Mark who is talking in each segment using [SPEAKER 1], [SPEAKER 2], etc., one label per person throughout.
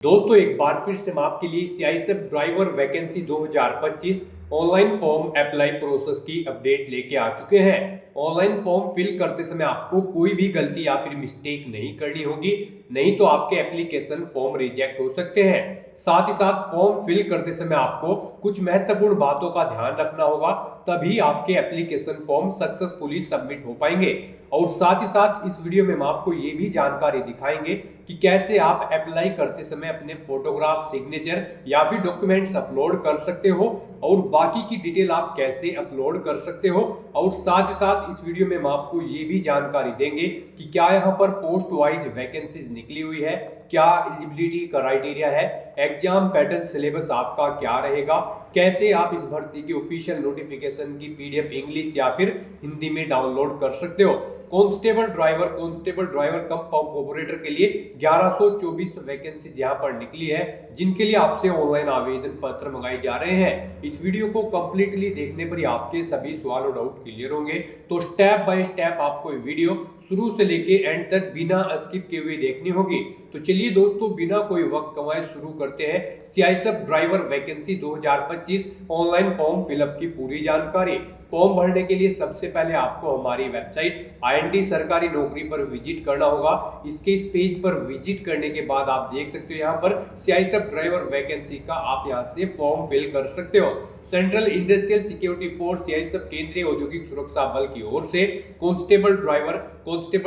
[SPEAKER 1] दोस्तों एक बार फिर से मैं आपके लिए CISF driver vacancy 2025 online form apply process की अपडेट लेके आ चुके हैं। ऑनलाइन फॉर्म फिल करते समय आपको कोई भी गलती या फिर मिस्टेक नहीं करनी होगी, नहीं तो आपके एप्लीकेशन फॉर्म रिजेक्ट हो सकते हैं। साथ ही साथ फॉर्म फिल करते समय आपको कुछ महत्वपूर्ण बातों का ध्यान रखना होगा, तभी आपके एप्लीकेशन फॉर्म सक्सेसफुली सबमिट हो पाएंगे। और साथ ही साथ इस वीडियो में हम आपको ये भी जानकारी दिखाएंगे कि कैसे आप अप्लाई करते समय अपने फोटोग्राफ, सिग्नेचर या फिर डॉक्यूमेंट्स अपलोड कर सकते हो और बाकी की डिटेल आप कैसे अपलोड कर सकते हो। और साथ ही साथ इस वीडियो में हम आपको ये भी जानकारी देंगे कि क्या यहाँ पर पोस्ट वाइज वैकेंसीज निकली हुई है, क्या एलिजिबिलिटी क्राइटेरिया है, एग्जाम पैटर्न सिलेबस आपका क्या रहेगा, कैसे आप इस भर्ती की ऑफिशियल नोटिफिकेशन की पीडीएफ इंग्लिश या फिर हिंदी में डाउनलोड कर सकते हो। कांस्टेबल ड्राइवर कम पंप ऑपरेटर के लिए 1124 वैकेंसी यहाँ पर निकली है, जिनके लिए आपसे ऑनलाइन आवेदन पत्र मंगाए जा रहे हैं। इस वीडियो को कंप्लीटली देखने पर ही आपके सभी सवाल और डाउट क्लियर होंगे, तो स्टेप बाय स्टेप आपको वीडियो शुरू से लेके एंड तक बिना स्किप किए हुए देखनी होगी। तो चलिए दोस्तों बिना कोई वक्त गंवाए शुरू करते हैं CISF driver vacancy 2025 online form fill up की पूरी जानकारी। फॉर्म भरने के लिए सबसे पहले आपको हमारी वेबसाइट आईएनटी सरकारी नौकरी पर विजिट करना होगा। इसके इस पेज पर विजिट करने के बाद आप देख सकते हो यहाँ पर सीआईएसएफ ड्राइवर वैकेंसी का आप यहाँ से फॉर्म फिल कर सकते हो। Central industrial security force CISF केंद्रीय औद्योगिक सुरक्षा बल की ओर से कांस्टेबल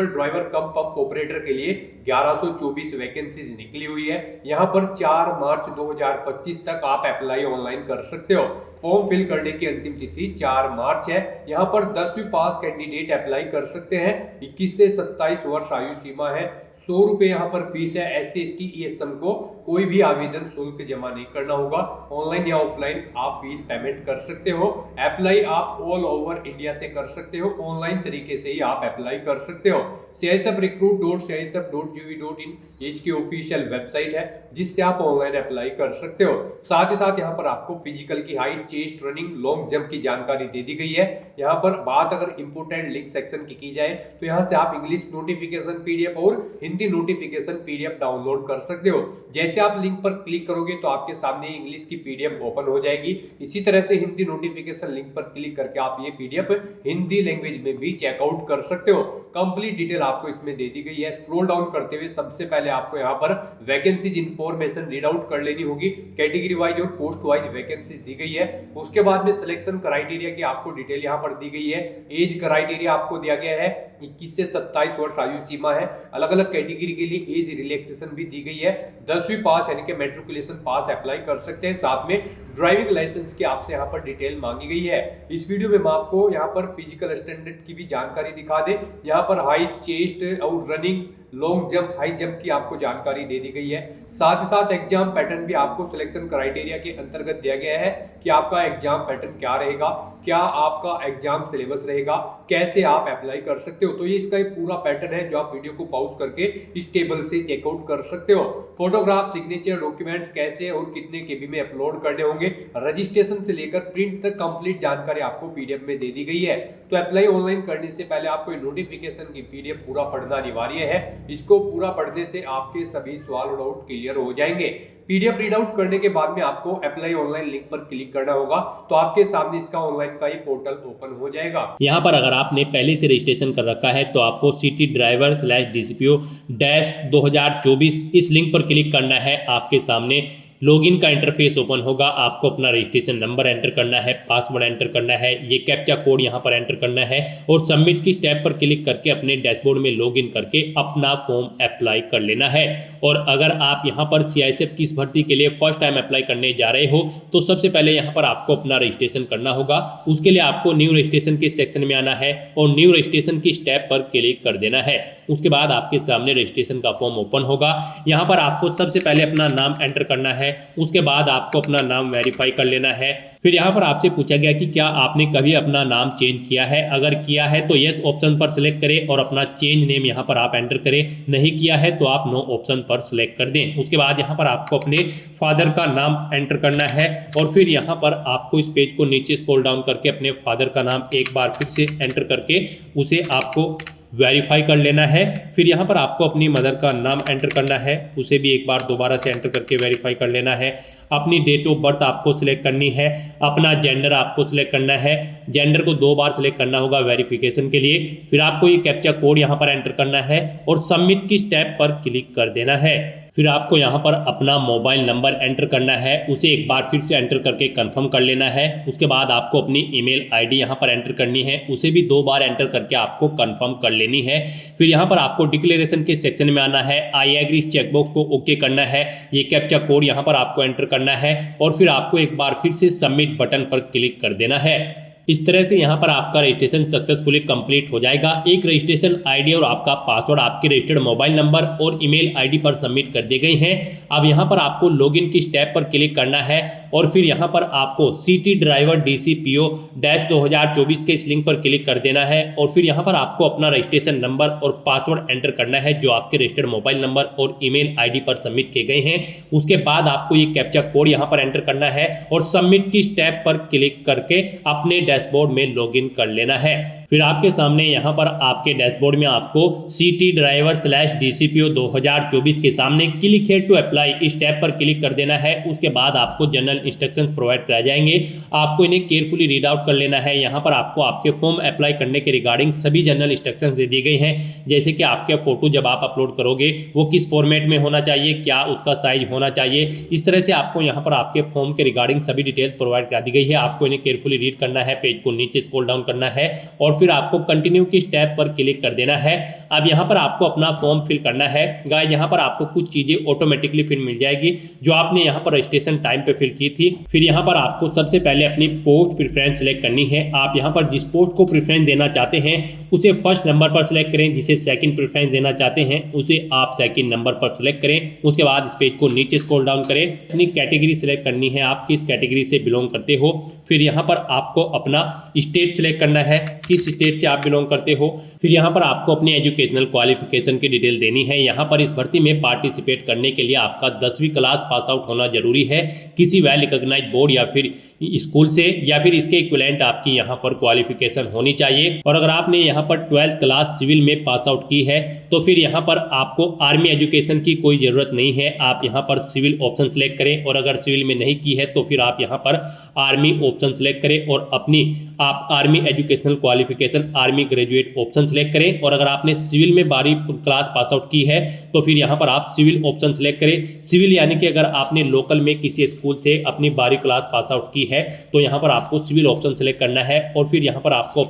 [SPEAKER 1] ड्राइवर कम पंप ऑपरेटर के लिए 1124 वैकेंसीज निकली हुई है। यहाँ पर 4 मार्च 2025 तक आप अप्लाई ऑनलाइन कर सकते हो। फॉर्म फिल करने की अंतिम तिथि 4 मार्च है। यहाँ पर 10वीं पास कैंडिडेट अप्लाई कर सकते हैं। 21 से 27 वर्ष आयु सीमा है। 100 रुपए यहाँ पर फीस है। SC/ST ESM को कोई भी आवेदन शुल्क जमा नहीं करना होगा। ऑनलाइन या ऑफलाइन आप फीस पेमेंट कर सकते हो। अप्लाई आप ऑल ओवर इंडिया से कर सकते हो, ऑनलाइन तरीके से ही आप अप्लाई कर सकते हो। CISFrecruit.CISF.gov.in इसकी ऑफिशियल वेबसाइट है, जिससे आप ऑनलाइन अप्लाई कर सकते हो। साथ ही साथ यहाँ पर आपको फिजिकल की height, chest, running, long jump की जानकारी दे दी गई है। यहाँ पर बात अगर इंपोर्टेंट लिंक सेक्शन की जाए तो यहाँ से आप इंग्लिश नोटिफिकेशन पीडीएफ और हिंदी नोटिफिकेशन पीडीएफ डाउनलोड कर सकते हो। जैसे आप लिंक पर क्लिक करोगे तो आपके सामने इंग्लिश की पीडीएफ ओपन हो जाएगी। इसी तरह से हिंदी नोटिफिकेशन लिंक पर क्लिक करके आप ये पीडीएफ हिंदी लैंग्वेज में भी चेकआउट कर सकते हो। कंप्लीट डिटेल आपको इसमें दे दी गई है। स्क्रॉल डाउन करते हुए सबसे पहले आपको यहाँ पर वैकेंसीज इंफॉर्मेशन रीड आउट कर लेनी होगी। कैटेगरी वाइज और पोस्ट वाइज वैकेंसीज दी गई है। उसके बाद में सिलेक्शन क्राइटेरिया की आपको डिटेल यहाँ पर दी गई है। एज क्राइटेरिया आपको दिया गया है, 21 से 27 वर्ष आयु सीमा है। अलग अलग कैटेगरी के लिए एज रिलैक्सेशन भी दी गई है। 10वीं पास यानी कि मैट्रिकुलेशन पास अप्लाई कर सकते हैं। साथ में ड्राइविंग लाइसेंस की आपसे यहाँ पर डिटेल मांगी गई है। इस वीडियो में मैं आपको यहाँ पर फिजिकल स्टैंडर्ड की भी जानकारी दिखा दे। यहाँ पर हाइट, चेस्ट और running, long jump, high jump की आपको जानकारी दे दी गई है। साथ ही साथ एग्जाम पैटर्न भी आपको सिलेक्शन क्राइटेरिया के अंतर्गत दिया गया है कि आपका एग्जाम पैटर्न क्या रहेगा, क्या आपका एग्जाम सिलेबस रहेगा, कैसे आप अप्लाई कर सकते हो। तो ये इसका एक पूरा पैटर्न है जो आप वीडियो को पॉज करके इस टेबल से चेकआउट कर सकते हो। फोटोग्राफ, सिग्नेचर, डॉक्यूमेंट्स कैसे और कितने केबी में अपलोड करने होंगे, रजिस्ट्रेशन से लेकर प्रिंट तक कंप्लीट जानकारी आपको पीडीएफ में दे दी गई है। तो अप्लाई ऑनलाइन करने से पहले आपको नोटिफिकेशन की पीडीएफ पूरा पढ़ना अनिवार्य है। इसको पूरा पढ़ने से आपके सभी सवाल और डाउट क्लियर हो जाएंगे। पीडीएफ रीड आउट करने के बाद में आपको अप्लाई ऑनलाइन लिंक पर क्लिक करना होगा, तो आपके सामने इसका ऑनलाइन का ये पोर्टल ओपन हो जाएगा।
[SPEAKER 2] यहाँ पर अगर आपने पहले से रजिस्ट्रेशन कर रखा है तो आपको सिटी ड्राइवर/DCPO-2024 इस लिंक पर क्लिक करना है। आपके सामने लॉगिन का इंटरफेस ओपन होगा। आपको अपना रजिस्ट्रेशन नंबर एंटर करना है, पासवर्ड एंटर करना है, ये कैप्चा कोड यहाँ पर एंटर करना है और सबमिट की स्टेप पर क्लिक करके अपने डैशबोर्ड में लॉगिन करके अपना फॉर्म अप्लाई कर लेना है। और अगर आप यहाँ पर सीआईएसएफ की इस भर्ती के लिए फर्स्ट टाइम अप्लाई करने जा रहे हो तो सबसे पहले यहाँ पर आपको अपना रजिस्ट्रेशन करना होगा। उसके लिए आपको न्यू रजिस्ट्रेशन के सेक्शन में आना है और न्यू रजिस्ट्रेशन की स्टेप पर क्लिक कर देना है। उसके बाद आपके सामने रजिस्ट्रेशन का फॉर्म ओपन होगा। यहाँ पर आपको सबसे पहले अपना नाम एंटर करना है। उसके बाद आपको अपना नाम वेरीफाई कर लेना है। फिर यहाँ पर आपसे पूछा गया कि क्या आपने कभी अपना नाम चेंज किया है। अगर किया है तो यस ऑप्शन पर सिलेक्ट करें और अपना चेंज नेम यहाँ पर आप एंटर करें। नहीं किया है तो आप नो ऑप्शन पर सिलेक्ट कर दें। उसके बाद यहाँ पर आपको अपने फादर का नाम एंटर करना है और फिर यहाँ पर आपको इस पेज को नीचे स्क्रॉल डाउन करके अपने फादर का नाम एक बार फिर से एंटर करके उसे आपको वेरीफाई कर लेना है। फिर यहाँ पर आपको अपनी मदर का नाम एंटर करना है, उसे भी एक बार दोबारा से एंटर करके वेरीफाई कर लेना है। अपनी डेट ऑफ बर्थ आपको सिलेक्ट करनी है, अपना जेंडर आपको सिलेक्ट करना है, जेंडर को 2 बार सिलेक्ट करना होगा वेरिफिकेशन के लिए। फिर आपको ये कैप्चा कोड यहाँ पर एंटर करना है और सबमिट की स्टेप पर क्लिक कर देना है। फिर आपको यहाँ पर अपना मोबाइल नंबर एंटर करना है, उसे एक बार फिर से एंटर करके कंफर्म कर लेना है। उसके बाद आपको अपनी ईमेल आईडी यहाँ पर एंटर करनी है, उसे भी 2 बार एंटर करके आपको कंफर्म कर लेनी है। फिर यहाँ पर आपको डिक्लेरेशन के सेक्शन में आना है, आई एग्री चेकबॉक्स को ओके करना है, ये कैप्चा कोड यहाँ पर आपको एंटर करना है और फिर आपको एक बार फिर से सबमिट बटन पर क्लिक कर देना है। इस तरह से यहाँ पर आपका रजिस्ट्रेशन सक्सेसफुली कंप्लीट हो जाएगा। एक रजिस्ट्रेशन आईडी और आपका पासवर्ड आपके रजिस्टर्ड मोबाइल नंबर और ईमेल आईडी पर सबमिट कर दिए गए हैं। अब यहाँ पर आपको लॉगिन की स्टेप पर क्लिक करना है और फिर यहाँ पर आपको सिटी ड्राइवर DCPO-2024 के इस लिंक पर क्लिक कर देना है और फिर यहाँ पर आपको अपना रजिस्ट्रेशन नंबर और पासवर्ड एंटर करना है जो आपके रजिस्टर्ड मोबाइल नंबर और ईमेल आईडी पर सबमिट किए गए हैं। उसके बाद आपको ये कैप्चा कोड यहाँ पर एंटर करना है और सबमिट की स्टेप पर क्लिक करके अपने डैशबोर्ड में लॉगिन कर लेना है। फिर आपके सामने यहाँ पर आपके डैशबोर्ड में आपको सिटी ड्राइवर /DCPO 2024 के सामने क्लिक है टू अप्लाई इस टैब पर क्लिक कर देना है। उसके बाद आपको जनरल इंस्ट्रक्शंस प्रोवाइड कराए जाएंगे, आपको इन्हें केयरफुली रीड आउट कर लेना है। यहाँ पर आपको आपके फॉर्म अप्लाई करने के रिगार्डिंग सभी जनरल इंस्ट्रक्शंस दे दिए गए हैं, जैसे कि आपके फोटो जब आप अपलोड करोगे वो किस फॉर्मेट में होना चाहिए, क्या उसका साइज होना चाहिए। इस तरह से आपको यहाँ पर आपके फॉर्म के रिगार्डिंग सभी डिटेल्स प्रोवाइड करा दी गई है। आपको इन्हें केयरफुली रीड करना है, पेज को नीचे स्क्रॉल डाउन करना है और फिर आपको कंटिन्यू की स्टेप पर क्लिक कर देना है। अब यहाँ पर आपको अपना फॉर्म फिल करना है। गाइस यहाँ पर आपको कुछ चीजें ऑटोमेटिकली फिल मिल जाएगी जो आपने यहाँ पर रजिस्ट्रेशन टाइम पे फिल की थी। फिर यहाँ पर आपको सबसे पहले अपनी पोस्ट प्रेफरेंस सिलेक्ट करनी है। आप यहाँ पर जिस पोस्ट को प्रेफरेंस देना चाहते हैं उसे फर्स्ट नंबर पर सिलेक्ट करें, जिसे सेकंड प्रेफरेंस देना चाहते हैं उसे आप सेकंड नंबर पर सिलेक्ट करें। उसके बाद इस पेज को नीचे स्क्रॉल डाउन करें, अपनी कैटेगरी सिलेक्ट करनी है, आप किस कैटेगरी से बिलोंग करते हो। फिर यहाँ पर आपको अपना स्टेट सिलेक्ट करना है, किस स्टेट से आप बिलोंग करते हो। फिर यहाँ पर आपको अपनी एजुकेशनल क्वालिफिकेशन की डिटेल देनी है। यहाँ पर इस भर्ती में पार्टिसिपेट करने के लिए आपका 10वीं क्लास पास आउट होना जरूरी है, किसी वेल रिकॉग्नाइज्ड बोर्ड या फिर स्कूल से, या फिर इसके इक्विवेलेंट आपकी यहाँ पर क्वालिफिकेशन होनी चाहिए। और अगर आपने यहाँ पर 12th क्लास सिविल में पास आउट की है तो फिर यहाँ पर आपको आर्मी एजुकेशन की कोई ज़रूरत नहीं है, आप यहाँ पर सिविल ऑप्शन सेलेक्ट करें। और अगर सिविल में नहीं की है तो फिर आप यहाँ पर आर्मी ऑप्शन सेलेक्ट करें और अपनी आप army educational qualification army graduate option select करें। और अगर आपने सिविल में 12वीं क्लास पास आउट की है तो फिर यहाँ पर आप सिविल ऑप्शन सेलेक्ट करें। सिविल यानी कि अगर आपने लोकल में किसी स्कूल से अपनी 12वीं क्लास पास आउट की है तो यहाँ पर आपको सिविल ऑप्शन सेलेक्ट करना है। और फिर यहाँ पर आपको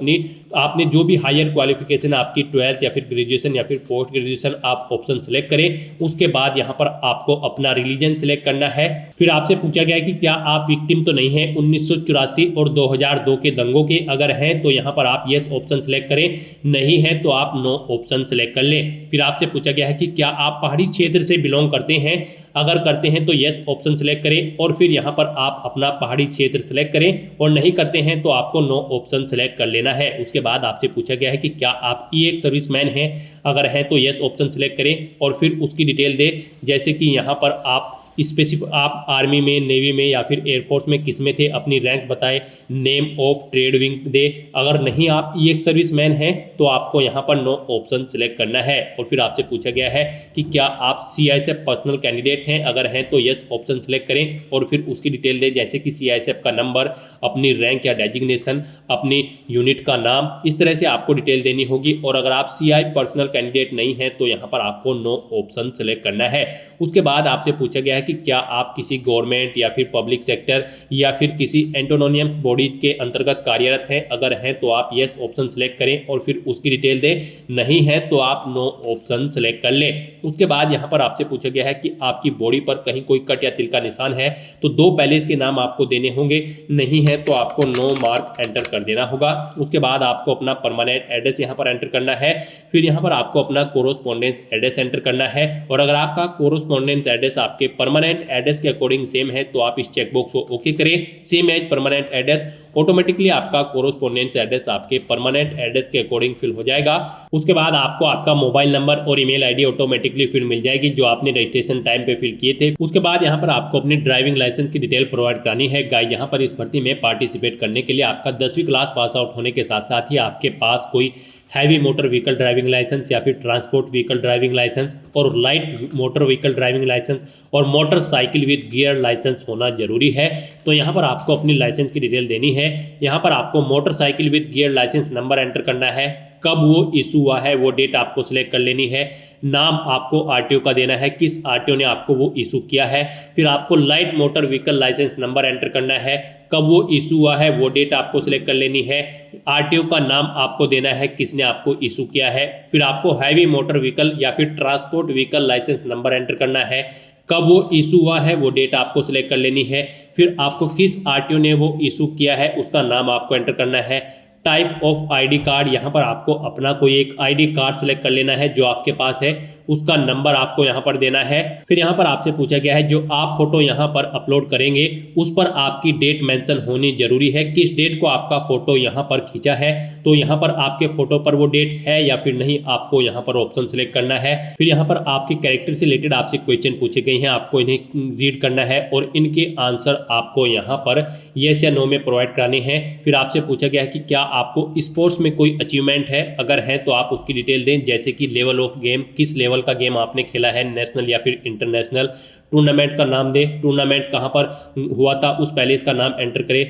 [SPEAKER 2] आपने जो भी हायर क्वालिफिकेशन आपकी 12th या फिर ग्रेजुएशन या फिर पोस्ट ग्रेजुएशन आप ऑप्शन सेलेक्ट करें। उसके बाद यहाँ पर आपको अपना रिलीजन सेलेक्ट करना है। फिर आपसे पूछा गया है कि क्या आप विक्टिम तो नहीं है 1984 और 2002 के दंगों के, अगर हैं तो यहाँ पर आप यस ऑप्शन सेलेक्ट करें, नहीं है तो आप नो ऑप्शन सेलेक्ट कर लें। फिर आपसे पूछा गया है कि क्या आप पहाड़ी क्षेत्र से बिलोंग करते हैं, अगर करते हैं तो यस ऑप्शन सेलेक्ट करें और फिर यहाँ पर आप अपना पहाड़ी क्षेत्र सेलेक्ट करें, और नहीं करते हैं तो आपको नो ऑप्शन सेलेक्ट कर लेना है। उसके बाद आपसे पूछा गया है कि क्या आप एक सर्विसमैन हैं, अगर हैं तो यस ऑप्शन सेलेक्ट करें और फिर उसकी डिटेल दें, जैसे कि यहाँ पर आप स्पेसिफिक आप आर्मी में, नेवी में या फिर एयरफोर्स में किस में थे, अपनी रैंक बताएं, नेम ऑफ ट्रेड विंग दे। अगर नहीं आप एक सर्विसमैन हैं तो आपको यहाँ पर नो ऑप्शन सेलेक्ट करना है। और फिर आपसे पूछा गया है कि क्या आप CISF पर्सनल कैंडिडेट हैं, अगर हैं तो यस ऑप्शन सेलेक्ट करें और फिर उसकी डिटेल दें, जैसे कि CISF का नंबर, अपनी रैंक या डेजिग्नेशन, अपनी यूनिट का नाम, इस तरह से आपको डिटेल देनी होगी। और अगर आप CI पर्सनल कैंडिडेट नहीं हैं तो यहाँ पर आपको नो ऑप्शन सेलेक्ट करना है। उसके बाद आपसे पूछा गया है कि क्या आप किसी गवर्नमेंट या फिर पब्लिक सेक्टर या फिर किसी एंटोनोनियम बॉडी के अंतर्गत कार्यरत हैं, अगर हैं तो आप यस ऑप्शन सेलेक्ट करें और फिर उसकी डिटेल दें, नहीं है तो आप नो ऑप्शन सेलेक्ट कर लें। उसके बाद यहाँ पर आपसे पूछा गया है कि आपकी बॉडी पर कहीं कोई कट या तिल का निशान है तो 2 पैलेस के नाम आपको देने होंगे, नहीं है तो आपको नो मार्क एंटर कर देना होगा। उसके बाद आपको अपना परमानेंट एड्रेस यहाँ पर एंटर करना है। फिर यहाँ पर आपको अपना कोरोस्पोंडेंस एड्रेस एंटर करना है, और अगर आपका कोरोस्पोंडेंस एड्रेस आपके परमानेंट एड्रेस के अकॉर्डिंग सेम है तो आप इस चेकबॉक्स को ओके करें, same as permanent address, automatically आपका कोरोस्पोंडेंस एड्रेस आपके परमानेंट एड्रेस के अकॉर्डिंग फिल हो जाएगा। उसके बाद आपको आपका मोबाइल नंबर और ईमेल आईडी ऑटोमेटिकली फिल मिल जाएगी जो आपने रजिस्ट्रेशन टाइम पे फिल किए थे। उसके बाद यहाँ पर आपको अपनी ड्राइविंग लाइसेंस की डिटेल प्रोवाइड करानी है। गाइस यहाँ पर इस भर्ती में पार्टिसिपेट करने के लिए आपका 10वीं क्लास पास आउट होने के साथ साथ ही आपके पास कोई heavy motor vehicle driving licence या फिर ट्रांसपोर्ट व्हीकल ड्राइविंग लाइसेंस और light motor vehicle driving licence और मोटरसाइकिल विद गियर लाइसेंस होना जरूरी है। तो यहाँ पर आपको अपनी लाइसेंस की डिटेल देनी है। यहाँ पर आपको motorcycle with gear licence number enter करना है, कब वो इशू हुआ है वो डेट आपको सिलेक्ट कर लेनी है, नाम आपको आरटीओ का देना है, किस आरटीओ ने आपको वो इशू किया है, फिर आपको light motor vehicle licence number enter करना है, कब वो इशू हुआ है वो डेट आपको सिलेक्ट कर लेनी है, आरटीओ का नाम आपको देना है किसने आपको इशू किया है, फिर आपको हैवी मोटर व्हीकल या फिर transport vehicle licence number enter करना है, कब वो इशू हुआ है वो डेट आपको सिलेक्ट कर लेनी है, फिर आपको किस आरटीओ ने वो इशू किया है उसका नाम आपको एंटर करना है, टाइप ऑफ आईडी कार्ड, यहाँ पर आपको अपना कोई एक आईडी कार्ड सेलेक्ट कर लेना है जो आपके पास है, उसका नंबर आपको यहाँ पर देना है। फिर यहाँ पर आपसे पूछा गया है जो आप फोटो यहाँ पर अपलोड करेंगे उस पर आपकी डेट मेंशन होनी जरूरी है, किस डेट को आपका फोटो यहाँ पर खींचा है। तो यहाँ पर आपके फोटो पर वो डेट है या फिर नहीं, आपको यहाँ पर ऑप्शन सेलेक्ट करना है। फिर यहाँ पर आपके कैरेक्टर से रिलेटेड आपसे क्वेश्चन पूछे गए हैं, आपको इन्हें रीड करना है और इनके आंसर आपको यहाँ पर येस या नो में प्रोवाइड कराने हैं। फिर आपसे पूछा गया है कि क्या आपको स्पोर्ट्स में कोई अचीवमेंट है, अगर है तो आप उसकी डिटेल दें, जैसे कि लेवल ऑफ गेम, किस लेवल का गेम आपने खेला है, नेशनल या फिर इंटरनेशनल, टूर्नामेंट का नाम दे, टूर्नामेंट कहां पर हुआ था उस पैलेस का नाम एंटर करें,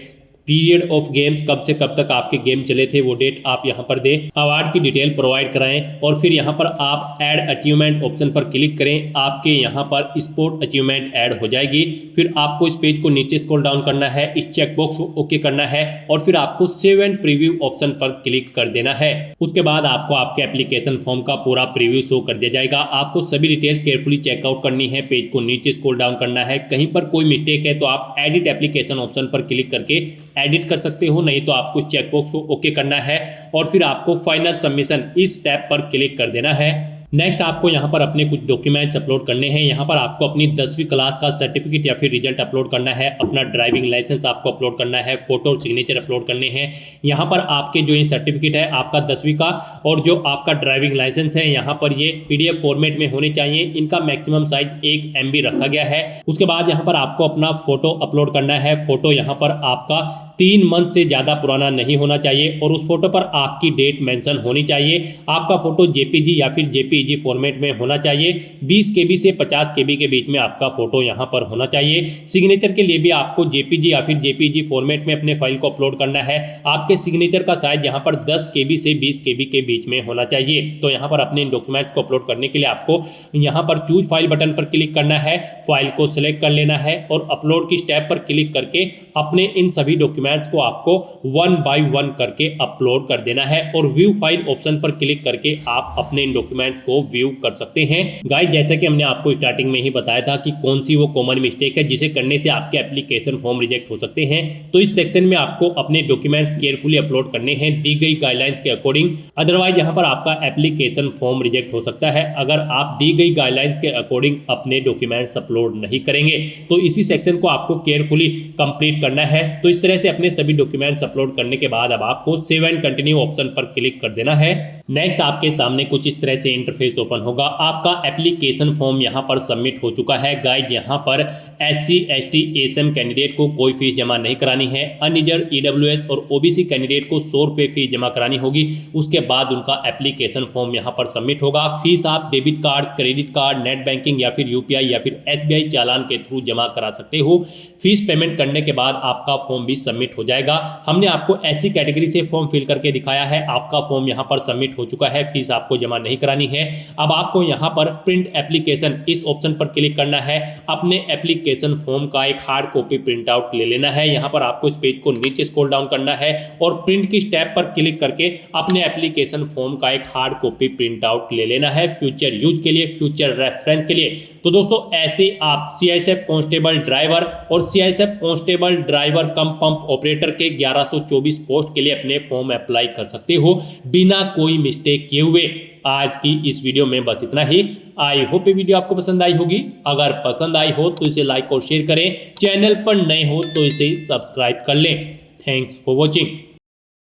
[SPEAKER 2] पीरियड ऑफ गेम्स कब से कब तक आपके गेम चले थे वो डेट आप यहां पर दें, अवार्ड की डिटेल प्रोवाइड कराएं और फिर यहां पर आप ऐड अचीवमेंट ऑप्शन पर क्लिक करें, आपके यहां पर स्पोर्ट अचीवमेंट ऐड हो जाएगी। फिर आपको इस पेज को नीचे स्क्रॉल डाउन करना है, इस चेकबॉक्स को ओके करना है और फिर आपको सेव एंड प्रीव्यू ऑप्शन पर क्लिक कर देना है। उसके बाद आपको आपके एप्लीकेशन फॉर्म का पूरा प्रीव्यू शो कर दिया जाएगा। आपको सभी डिटेल्स केयरफुली चेकआउट करनी है, पेज को नीचे स्क्रॉल डाउन करना है, कहीं पर कोई मिस्टेक है तो आप एडिट एप्लीकेशन ऑप्शन पर क्लिक करके एडिट कर सकते हो, नहीं तो आपको चेकबॉक्स को ओके करना है और फिर आपको फाइनल सबमिशन इस टैब पर क्लिक कर देना है। नेक्स्ट आपको यहाँ पर अपने कुछ डॉक्यूमेंट्स अपलोड करने हैं। यहाँ पर आपको अपनी 10वीं क्लास का सर्टिफिकेट या फिर रिजल्ट अपलोड करना है, अपना ड्राइविंग लाइसेंस आपको अपलोड करना है, फोटो और सिग्नेचर अपलोड करने हैं। यहाँ पर आपके जो ये सर्टिफिकेट है आपका 10वीं का और जो आपका ड्राइविंग लाइसेंस है यहाँ पर ये PDF फॉर्मेट में होने चाहिए, इनका मैक्सिमम साइज 1 MB रखा गया है। उसके बाद यहाँ पर आपको अपना फोटो अपलोड करना है, फोटो यहाँ पर आपका 3 मंथ से ज़्यादा पुराना नहीं होना चाहिए और उस फोटो पर आपकी डेट मेंशन होनी चाहिए। आपका फोटो JPG या फिर JPEG फॉर्मेट में होना चाहिए, 20 KB से 50 KB के बीच में आपका फोटो यहाँ पर होना चाहिए। सिग्नेचर के लिए भी आपको JPG या फिर JPEG फॉर्मेट में अपने फाइल को अपलोड करना है। आपके सिग्नेचर का साइज यहाँ पर 10 KB से 20 KB के बीच में होना चाहिए। तो यहाँ पर अपने इन डॉक्यूमेंट्स को अपलोड करने के लिए आपको यहाँ पर चूज फाइल बटन पर क्लिक करना है, फाइल को सिलेक्ट कर लेना है और अपलोड की स्टेप पर क्लिक करके अपने इन सभी डॉक्यूमेंट्स को आपको 1 by 1 करके अपलोड कर देना है और व्यू फाइल ऑप्शन पर क्लिक करके आप अपने इन डॉक्यूमेंट्स को व्यू कर सकते हैं। गाइस जैसा कि हमने आपको स्टार्टिंग में ही बताया था कि कौन सी वो कॉमन मिस्टेक है जिसे करने से आपके एप्लीकेशन फॉर्म रिजेक्ट हो सकते हैं, तो इस सेक्शन में आपको अपने डॉक्यूमेंट्स केयरफुली अपलोड करने हैं दी गई गाइडलाइंस के अकॉर्डिंग, अदरवाइज यहाँ पर आपका एप्लीकेशन फॉर्म रिजेक्ट हो सकता है अगर आप दी गई गाइडलाइंस के अकॉर्डिंग अपने डॉक्यूमेंट्स अपलोड नहीं करेंगे। तो इसी सेक्शन को आपको केयरफुली कंप्लीट करना है। तो इस तरह से अपने सभी डॉक्यूमेंट्स अपलोड करने के बाद अब आपको सेव एंड कंटिन्यू ऑप्शन पर क्लिक कर देना है। नेक्स्ट आपके सामने कुछ इस तरह से इंटरफेस ओपन होगा। आपका एप्लीकेशन फॉर्म यहाँ पर सबमिट हो चुका है। गाइस यहाँ पर SC ST ASM कैंडिडेट को कोई फीस जमा नहीं करानी है। अनरिजर्व EWS और OBC कैंडिडेट को 100 रुपये फीस जमा करानी होगी। उसके बाद उनका एप्लीकेशन फॉर्म यहाँ पर सबमिट होगा। फीस आप debit card, credit card, net banking या फिर UPI या फिर SBI चालान के थ्रू जमा करा सकते हो। फीस पेमेंट करने के बाद आपका फॉर्म भी सबमिट हो जाएगा। हमने आपको ऐसी कैटेगरी से फॉर्म फिल करके दिखाया है। आपका फॉर्म यहाँ पर सबमिट हो चुका है, फीस आपको जमा नहीं करानी है। अब आपको यहाँ पर प्रिंट एप्लीकेशन इस ऑप्शन पर क्लिक करना है। अपने एप्लीकेशन फॉर्म का एक हार्ड कॉपी प्रिंट आउट ले लेना है। यहाँ पर आपको इस पेज को नीचे स्क्रॉल डाउन करना है और प्रिंट की स्टेप पर क्लिक करके अपने एप्लीकेशन फॉर्म का एक हार्ड कॉपी प्रिंट आउट ले लेना है फ्यूचर यूज के लिए, फ्यूचर रेफरेंस के लिए। तो दोस्तों ऐसे आप CISF कांस्टेबल ड्राइवर और CISF कांस्टेबल ड्राइवर कम पंप ऑपरेटर के 1124 पोस्ट के लिए अपने फॉर्म अप्लाई कर सकते हो बिना कोई मिस्टेक किए हुए। आज की इस वीडियो में बस इतना ही। आई होप ये वीडियो आपको पसंद आई होगी। अगर पसंद आई हो तो इसे लाइक और शेयर करें, चैनल पर नए हो तो इसे सब्सक्राइब कर लें। Thanks for watching.